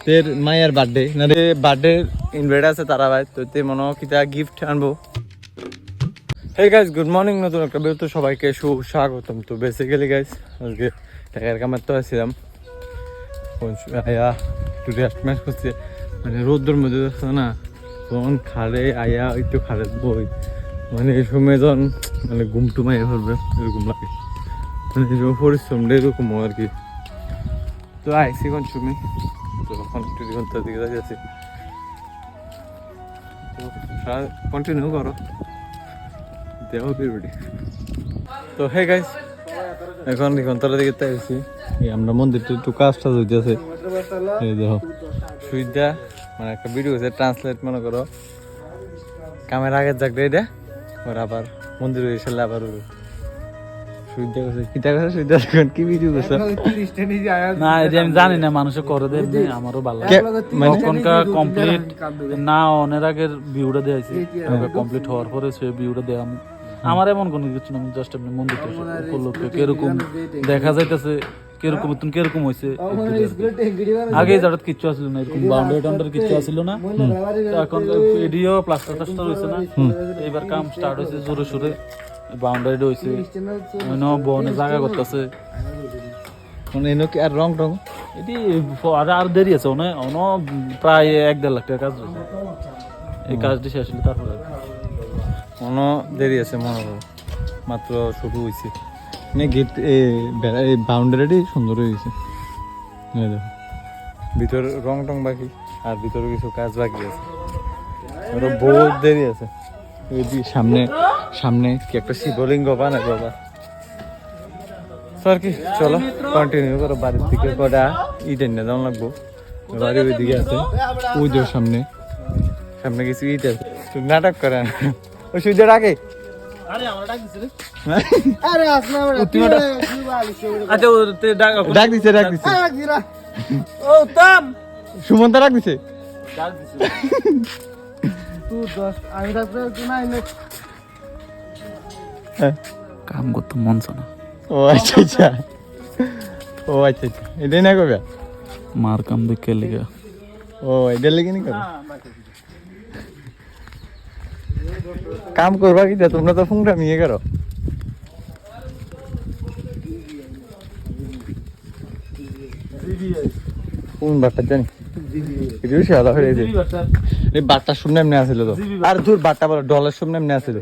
তের মায়ের বার্থডে না রে বার্থডে ইনভাইট আছে তারা ভাই তো তে মনে কিটা গিফট আনবো। হে গাইস গুড মর্নিং, নতুন একটা ভিডিওতে সবাইকে সুস্বাগতম। তো বেসিক্যালি গাইস আজকে টাকার কামার তো আসছিলাম আয়া একটু রেস্টমেন্ট করছে, মানে রোদ্দুর মধ্যে না তখন খাড়ে আয়া একটু খাড়ে বই, মানে এই সময় যখন মানে ঘুমটু মাইয়া ধরবে এরকম লাগে, মানে পরিশ্রমটা এরকম আর কি। তো আইসি কোন সময় তো এখন ঘন্টার দিকে যাচ্ছি, তো কন্টিনিউ করো দেওয়া বেরোডি। তো হে গাইস এখন ঘন্টার দিকে তাইছি আমরা মন্দিরটা একটু কাজটা হইতেছে, এই দেখো সুইদা মানে একটা ভিডিও আছে ট্রান্সলেট মনে করো কামের আগের জায়গাটা এটা ওর আবার মন্দির হয়ে সারলে আবার সুইদা করছে কিটা কথা সুইদা কি ভিডিও করছে না এটা আমি জানি না, মানুষে করে দেয় এমনি, আমারও ভালো লাগে। তখনকার কমপ্লিট না অনের আগের ভিউটা দিয়েছি, কমপ্লিট হওয়ার পরে সে ভিউটা দেয়া আমার এমন কোনো কিছু না, আমি জাস্ট এমনি মন্দিরটা উপলক্ষে কিরকম দেখা যাইতেছে কিরকম তুমি কিরকম হয়েছে। আগে যারা কিচ্ছু আসলো না, এরকম বাউন্ডারি টাউন্ডারি কিচ্ছু আসলো না, তো এখন এডিও প্লাস্টার টাস্টার হয়েছে না, এবার কাম স্টার্ট হয়েছে জোরে সোরে, বাউন্ডারি হয়েছে বনে জায়গা করতেছে আর রং টং এটি আর দেরি আছে প্রায় 1-1.5 লাখ টাকা কাজ রয়েছে, এই কাজটি শেষ হলে তারপরে মনে দেরি আছে, মনে করো মাত্র শুরু হয়েছে। গেট এই বাউন্ডারিটি সুন্দর হয়ে গেছে, দেখো ভিতর রং টং বাকি আর ভিতরে কিছু কাজ বাকি আছে, আরো বহুত দেরি আছে। সামনে সামনে কি একটা শিবলিঙ্গ বানা বাবা। আর কি চলো কন্টিনিউ করো, বাড়ির দিকে কটা ইট এনে যাওয়া লাগবো, বাড়ি ওই দিকে আছে ওই যে সামনে সামনে কিছু ইট আছে, নাটক করে ওই সূর্য ডাকে ডাক দিছে সুমন্ত ডাক দিছে কাম করতে মন না। ও আচ্ছা আচ্ছা, ও আচ্ছা আচ্ছা, এটাই না কবে মার কাম দেখে লেগে ও এটার লেগে নি কবে কাম করবা কি তোমরা তো ফোনটা নিয়ে করো। কোন বাটটা জানি এই বাটটার সামনে এমনি আসিল তো, আর দূর বাটটা বলো ডলার সামনে এমনি আসিল।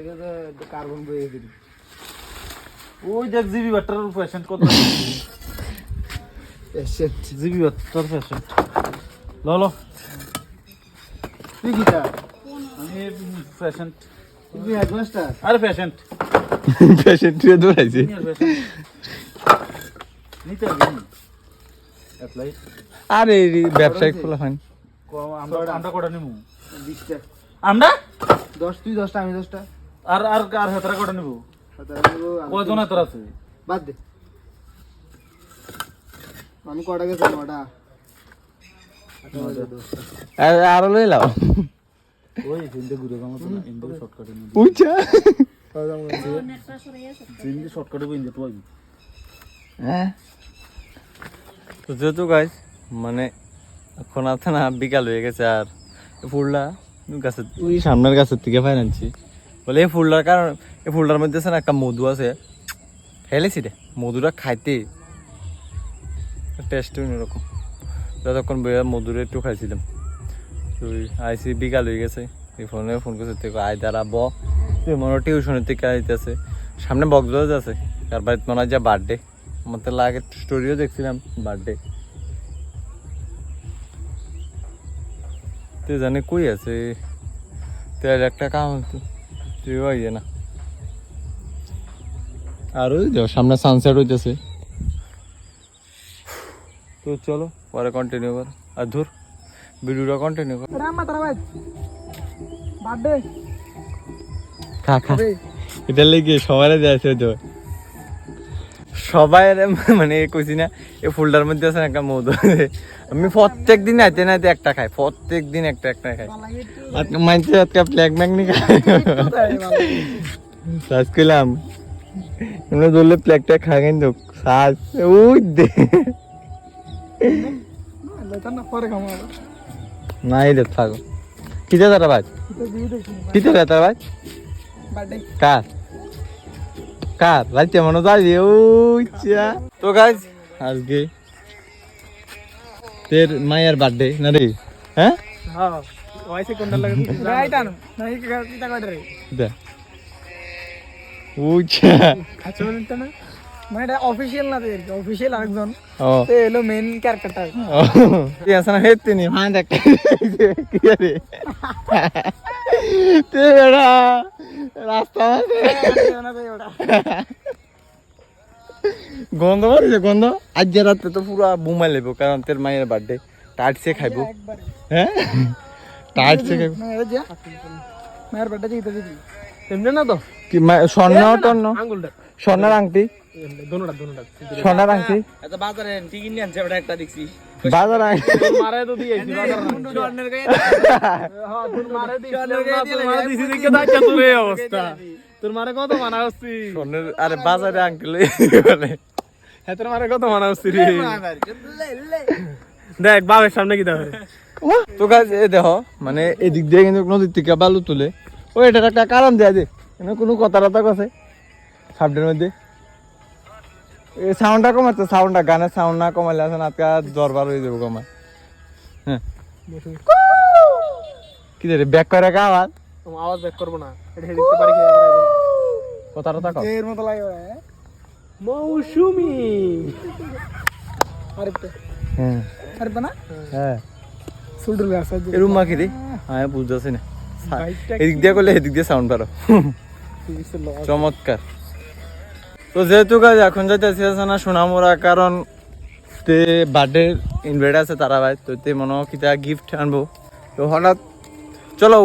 ওই দেখ জিবি বাটার পেশেন্ট কত পেশেন্ট জিবি বাটার পেশেন্ট ললো তুই কিটা আমি পেশেন্ট তুমি হেডমাস্টার আরে পেশেন্ট পেশেন্ট রে দৌড়াইছে নিতে হবে অ্যাপ্লাই। আরে ব্যবসায়িক খোলা হয় আমরা কোটা নিমু 20টা আমরা 10 তুই 10টা আমি 10টা আর আর আর হেতরা কোটা নিমু কয়জন এত আছে বাদ দে আমি কটা গেছে নটা আরো লই লাও ওই হিন্দে ঘুরে যাবো তো না, হিন্দে শর্টকাটে নিয়ে উঠা হিন্দে শর্টকাটে বইন্দে তো আইবি। হ্যাঁ তো যেহেতু গাইস মানে এখন আছে না বিকাল হয়ে গেছে, আর ফুলটা গাছে ওই সামনের গাছের থেকে ফাইন আনছি বলে এই ফুলটার কারণ এই ফুলটার মধ্যে আছে না একটা মধু আছে, ফেলেছি রে মধুটা খাইতে টেস্ট অন্যরকম, যতক্ষণ বইয়া মধুরে একটু খাইছিলাম। তো আইসি বিকাল হয়ে গেছে, এই ফোনে ফোন করছে তুই আয় দাঁড়া ব তুই মনে টিউশনের থেকে আইতেছে সামনে বকজজ আছে, তার বাড়িতে মনে হয় যা বার্থডে, আমার তো লাগে স্টোরিও দেখছিলাম বার্থডে, তুই জানি কই আছে তেল একটা কাম তুই ইয়ে না। আর ওই যাও সামনে সানসেট হইতেছে, তো চলো পরে কন্টিনিউ কর, আর ধর ভিডিওটা কন্টিনিউ কর। খা খা এটা লেগে সবাই যাচ্ছে তো সবাই মানে কইছি না এই ফুলটার মধ্যে আছে একটা মধু, আমি প্রত্যেক দিন আইতে না একটা খাই, প্রত্যেক দিন একটা একটা খাই, মানছে একটা ব্ল্যাক ম্যাগনি খাই সাজ করলাম আমরা ধরলে প্লেকটা খাই কিন্তু সাজ ওই দে না এই দেখ থাকো কিতে তারা ভাই কিতে রে তারা ভাই কার কার রাইতে মনে যাবি ওইচা তো গাইজ আজকে তের মায়ের বার্থডে না রে হ্যাঁ দে ওইচা অফিসিয়াল না অফিসিয়াল আরেকজন ও এলো মেন ক্যারেক্টারটা তুই আসনা হেতে নি হ্যাঁ দেখ কি রে তে এরা রাস্তা গন্ধ মারিছে গন্ধ আজ রাতে তো পুরা বুমাই লেবো কারণ তোর মায়ের বার্থডে টাইট সে খাইবো হ্যাঁ টাইট সে খাইবো মায়ের বাড়িটা যেতে দিবি তেমনি না তো কি স্বর্ণ টর্ণ আঙ্গুলটা স্বর্ণের আংটি দোনোটা স্বর্ণের আংটি এটা বাজারে টিকিট নিয়ে আনছে ওটা একটা দেখছি বাজার আংটি মারে তো দিয়েছি স্বর্ণের গায়ে হ্যাঁ তোর মারে দিয়েছি দেখে দাঁড়া তোর এই অবস্থা তোর মারে কত মানা হচ্ছি স্বর্ণের আরে বাজারে আংটি লই বলে হ্যাঁ তোর মারে কত মানা হচ্ছি রে দেখ বাবার সামনে কি দেখো তো গাছ এ দেখো মানে এদিক দিয়ে কিন্তু নদীর থেকে বালু তুলে ও এটার একটা কারণ দেয়া দে কোনো কথা টথা কথা সাবডের মধ্যে এই সাউন্ডটা কমাচ্ছে সাউন্ডটা গানের সাউন্ড না কমাইলে আছে না আজকে দরবার হয়ে যাবো কমায় হ্যাঁ কি রে ব্যাক করে কা আওয়াজ আওয়াজ ব্যাক করবো না এটা হেডিতে পারি কি কথা টথা কর এর মতো লাগে মৌসুমী আরেকটা হ্যাঁ আরেকটা না হ্যাঁ সুলডুল গাছ আছে এরম মাখি দি হ্যাঁ বুঝতেছি না এদিক দিয়ে করলে এদিক দিয়ে সাউন্ড পারো চমৎকার তো যেহেতু কাজ এখন যাইতেছি না সোনামুরা কারণ তে বার্থডে ইনভাইট আছে তারা ভাই তো তে মনে হয় কিতা গিফট আনবো তো হঠাৎ চলো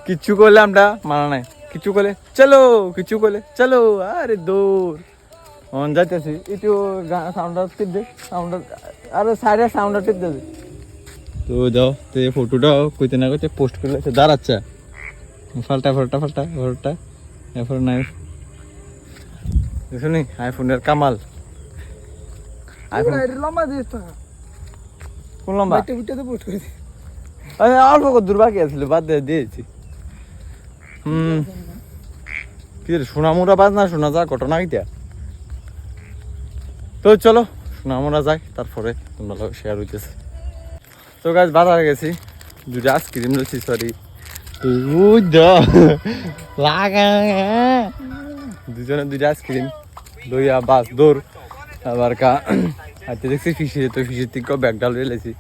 কিচ্ছু করলে আমরা মানা নাই কিছু করলে চলো কিছু করলে চলো আরে দৌড় অন যাইতেছি একটু সাউন্ডটা টিপ দে সাউন্ডটা আরে সাইডে সাউন্ডটা টিপ দে তো যাও তো এই ফটোটা কইতে না কইতে পোস্ট করে দাঁড়াচ্ছে ফাল্টা ফাল্টা ফাল্টা ফাল্টা এরপর নাই শুনি আইফোনের কামাল আইফোন লম্বা দিস তো কোন লম্বা বাইতে বুটে পোস্ট করে আরে অল্প কত দূর বাকি আছিল বাদ দিয়ে দিয়েছি কি রে সোনামুরা বাজ না শোনা যা ঘটনা কিটা তো চলো সোনামুরা যাই তারপরে তোমরা লোক শেয়ার হইতেছে তো গাছ বাজারে গেছি দুটো আইসক্রিম লইছি সরি দুজনে দুটো আইসক্রিম লইয়া বাস দৌড় আবার কা হাতে দেখছি ফিশে তো ফিশের থেকে ব্যাগ ডাল লেছি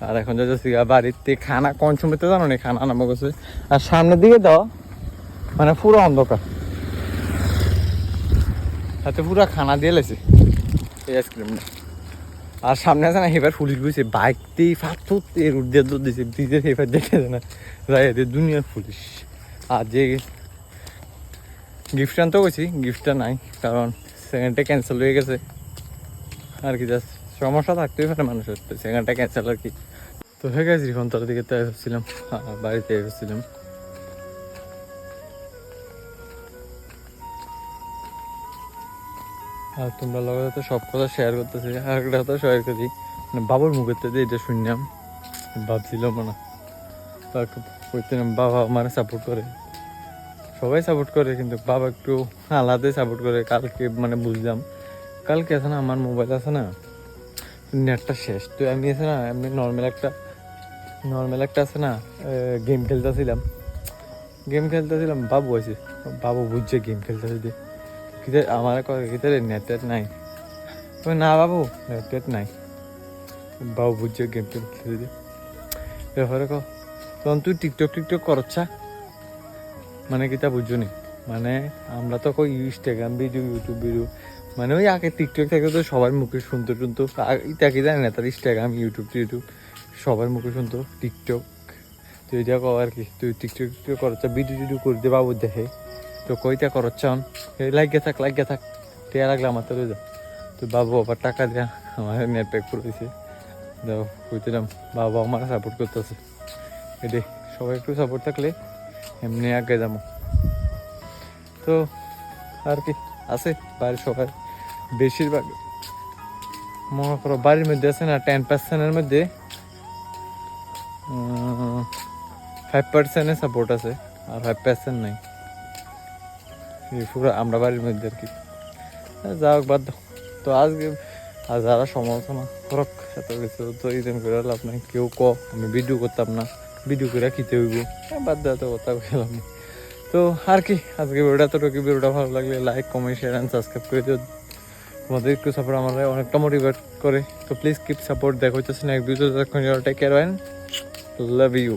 আর এখন যাচ্ছি বাড়িতে খানা কোন সময় তো জানো না খানা নামা গেছে আর সামনের দিকে দাও মানে পুরো অন্ধকার হাতে পুরো খানা দিয়ে লেছে এই আইসক্রিমটা আর সামনে আছে না এবার পুলিশ বুঝছে বাইক দিয়ে ফাঁথর এর উদ্যোগ দিয়েছে ব্রিজের এবার দেখে না যাই এদের দুনিয়ার পুলিশ আর যে গিফট আনতে গেছি গিফটটা নাই কারণ সেকেন্ডটা ক্যান্সেল হয়ে গেছে আর কি জাস্ট সমস্যা থাকতেই পারে মানুষের তো সেকেন্ডটা ক্যান্সেল আর কি তো হয়ে গেছে রিফন্তার দিকে তাই এসেছিলাম বাড়িতে এসেছিলাম আর তোমরা লগের তো সব কথা শেয়ার করতেছি আর একটা কথা শেয়ার করি মানে বাবার মুখের থেকে এটা শুনলাম ভাবছিলাম না করছিলাম বাবা আমার সাপোর্ট করে সবাই সাপোর্ট করে কিন্তু বাবা একটু আলাদাই সাপোর্ট করে কালকে মানে বুঝলাম কালকে আছে না আমার মোবাইল আছে না নেটটা শেষ তো আমি আছে না এমনি নর্মাল একটা আছে না গেম খেলতেছিলাম বাবু আছে বাবু বুঝছে গেম খেলতেছি কিতে আমার কিতে নেট নাই না বাবু নেট নাই বাবু বুঝছে গেম খেলতেছি ব্যাপারে কো তখন তুই টিকটক করছা মানে কিতা বুঝছো নি মানে আমরা তো কই ইনস্টাগ্রাম ভিডিও ইউটিউব ভিডিও মানে ওই আগে টিকটক থেকে তো সবার মুখে শুনতো ইটা কি জানি না তার ইনস্টাগ্রাম ইউটিউব সবার মুখে শুনতো টিকটক তুই এটা কো আর কি তুই টিকটক করছ ভিডিও করে দে বাবু দেখে তো কইটা করছ লাগিয়ে থাক টিয়া লাগলে আমার তো যা তুই বাবু আবার টাকা দেয়া আমার নেট প্যাক করে দিছে দাও কইছিলাম বাবা আমার সাপোর্ট করতেছে এটাই সবাই একটু সাপোর্ট থাকলে এমনি আগে যাবো তো আর কি আছে বাইরে সবাই বেশিরভাগ মনে করো বাড়ির মধ্যে আছে না 10%-এর মধ্যে 5% সাপোর্ট আছে আর 5% নাই এই পুরো আমরা বাড়ির মধ্যে আর কি যা হোক বাদ দাও। তো আজকে আর যারা সমালোচনা করক এত কিছু তো ইদেন করে লাভ নাই কেউ আমি ভিডিও করতাম না ভিডিও করে খেতে হইব বাদ দেওয়া তো কথা বললাম না। তো আর কি আজকে ভিডিওটা তো ভিডিওটা ভালো লাগলে like comment share and subscribe করে দিও তোমাদের একটু সাপোর্ট আমার অনেকটা মোটিভেট করে তো প্লিজ কিপ সাপোর্ট দেখা হচ্ছে next video take care and love you.